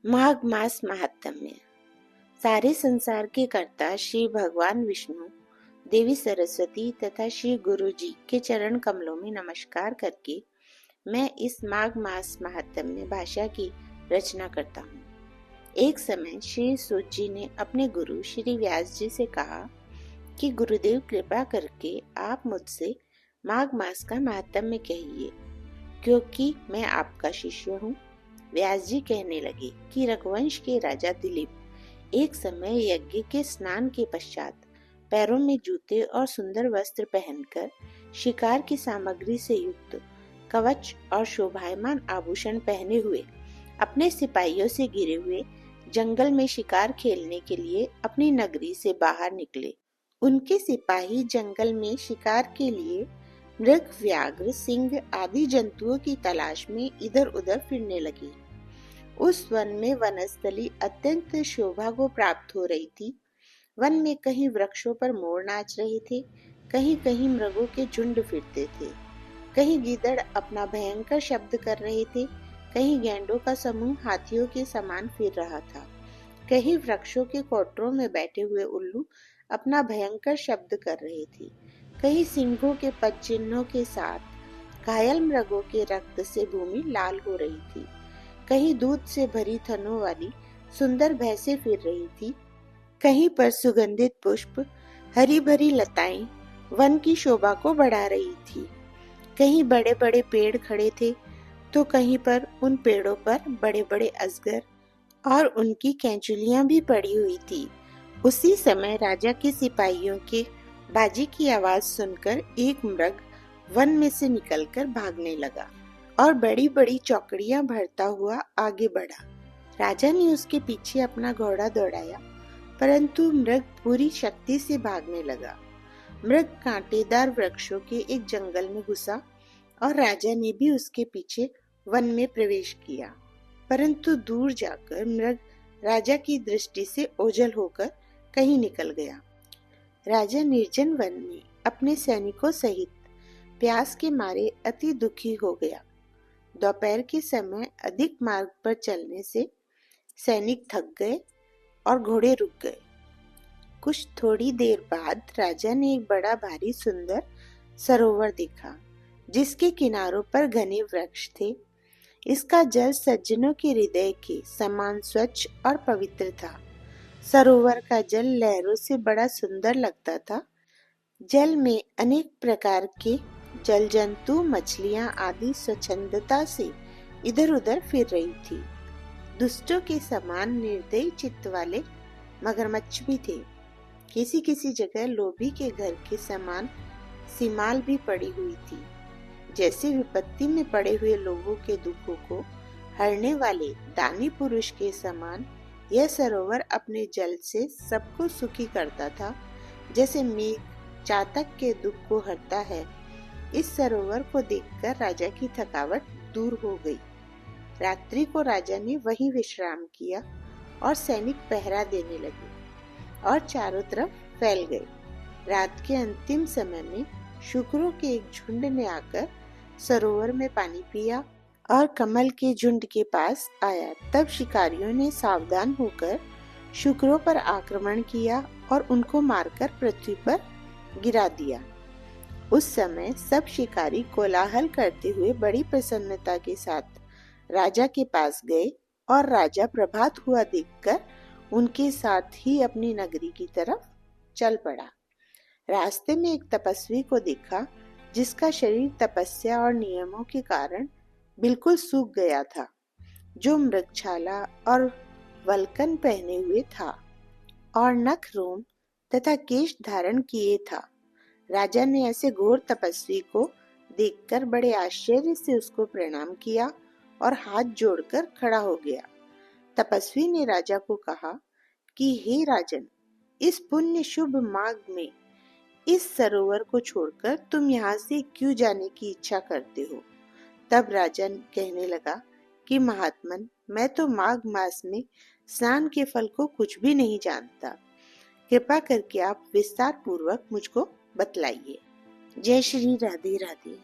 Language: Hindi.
माघ मास महात्म्य। सारे संसार के कर्ता श्री भगवान विष्णु, देवी सरस्वती तथा श्री गुरु जी के चरण कमलों में नमस्कार करके मैं इस माघ मास महात्म्य भाषा की रचना करता हूँ। एक समय श्री सूत जी ने अपने गुरु श्री व्यास जी से कहा कि गुरुदेव, कृपा करके आप मुझसे माघ मास का महात्म्य कहिए, क्योंकि मैं आपका शिष्य हूँ। व्यास जी कहने लगे कि रघुवंश के राजा दिलीप एक समय यज्ञ के स्नान के पश्चात पैरों में जूते और सुंदर वस्त्र पहनकर शिकार की सामग्री से युक्त कवच और शोभायमान आभूषण पहने हुए अपने सिपाहियों से घिरे हुए जंगल में शिकार खेलने के लिए अपनी नगरी से बाहर निकले। उनके सिपाही जंगल में शिकार के लिए मृग, व्याघ्र, सिंह आदि जंतुओं की तलाश में इधर उधर फिरने लगे। उस वन में वनस्थली अत्यंत शोभा को प्राप्त हो रही थी। वन में कहीं वृक्षों पर मोर नाच रहे थे, कहीं कहीं मृगों के झुंड फिरते थे, कहीं गीदड़ अपना भयंकर शब्द कर रहे थे, कहीं गैंडों का समूह हाथियों के समान फिर रहा था, कहीं वृक्षों के कोटरों में बैठे हुए उल्लू अपना भयंकर शब्द कर रहे थे, कहीं सिंहों के पद चिन्हों के साथ घायल मृगों के रक्त से भूमि लाल हो रही थी, कहीं दूध से भरी थनों वाली सुंदर भैंसें फिर रही थी, कहीं पर सुगंधित पुष्प, हरी भरी लताएं वन की शोभा को बढ़ा रही थी, कहीं बड़े बड़े पेड़ खड़े थे तो कहीं पर उन पेड़ों पर बड़े बड़े अजगर और उनकी कैंचुलियां भी पड़ी हुई थी। उसी समय राजा के सिपाहियों के बाजी की आवाज सुनकर एक मृग वन में से निकलकर भागने लगा और बड़ी बड़ी चौकड़ियां भरता हुआ आगे बढ़ा। राजा ने उसके पीछे अपना घोड़ा दौड़ाया, परंतु मृग पूरी शक्ति से भागने लगा। मृग कांटेदार वृक्षों के एक जंगल में घुसा और राजा ने भी उसके पीछे वन में प्रवेश किया, परंतु दूर जाकर मृग राजा की दृष्टि से ओझल होकर कहीं निकल गया। राजा निर्जन वन में अपने सैनिकों सहित प्यास के मारे अति दुखी हो गया। दोपहर के समय अधिक मार्ग पर चलने से सैनिक थक गए और घोड़े रुक गए। कुछ थोड़ी देर बाद राजा ने एक बड़ा भारी सुंदर सरोवर देखा, जिसके किनारों पर घने वृक्ष थे। इसका जल सज्जनों के हृदय के समान स्वच्छ और पवित्र था। सरोवर का जल लहरों से बड़ा सुंदर लगता था। जल में अनेक प्रकार के जल जंतु, मछलियां आदि स्वच्छंदता से इधर उधर फिर रही थी। दुष्टों के समान निर्दयी चित्त वाले मगरमच्छ भी थे। किसी किसी जगह लोभी के घर के समान सीमाल भी पड़ी हुई थी। जैसे विपत्ति में पड़े हुए लोगों के दुखों को हरने वाले दानी पुरुष के समान यह सरोवर अपने जल से सबको सुखी करता था। जैसे मेघ चातक के दुख को हरता है, इस सरोवर को देखकर राजा की थकावट दूर हो गई। रात्रि को राजा ने वहीं विश्राम किया और सैनिक पहरा देने लगे और चारों तरफ फैल गए। रात के अंतिम समय में शुक्रों के एक झुंड ने आकर सरोवर में पानी पिया और कमल के झुंड के पास आया। तब शिकारियों ने सावधान होकर शुक्रों पर आक्रमण किया और उनको मारकर पृथ्वी पर गिरा दिया। उस समय सब शिकारी कोलाहल करते हुए बड़ी प्रसन्नता के साथ राजा के पास गए और राजा प्रभात हुआ देखकर उनके साथ ही अपनी नगरी की तरफ चल पड़ा। रास्ते में एक तपस्वी को देखा, जिसका शरीर तपस्या और नियमों के कारण बिल्कुल सूख गया था, जो मृगछाला और वल्कन पहने हुए था और नख, रोम तथा केश धारण किए था। राजा ने ऐसे घोर तपस्वी को देखकर बड़े आश्चर्य से उसको प्रणाम किया और हाथ जोड़कर खड़ा हो गया। तपस्वी ने राजा को कहा कि हे राजन, इस पुण्य शुभ माघ में इस सरोवर को छोड़कर तुम यहाँ से क्यों जाने की इच्छा करते हो? तब राजन कहने लगा कि महात्मन, मैं तो माघ मास में स्नान के फल को कुछ भी नहीं जानता। कृपा करके आप विस्तार पूर्वक मुझको बतलाइए। जय श्री राधे राधे।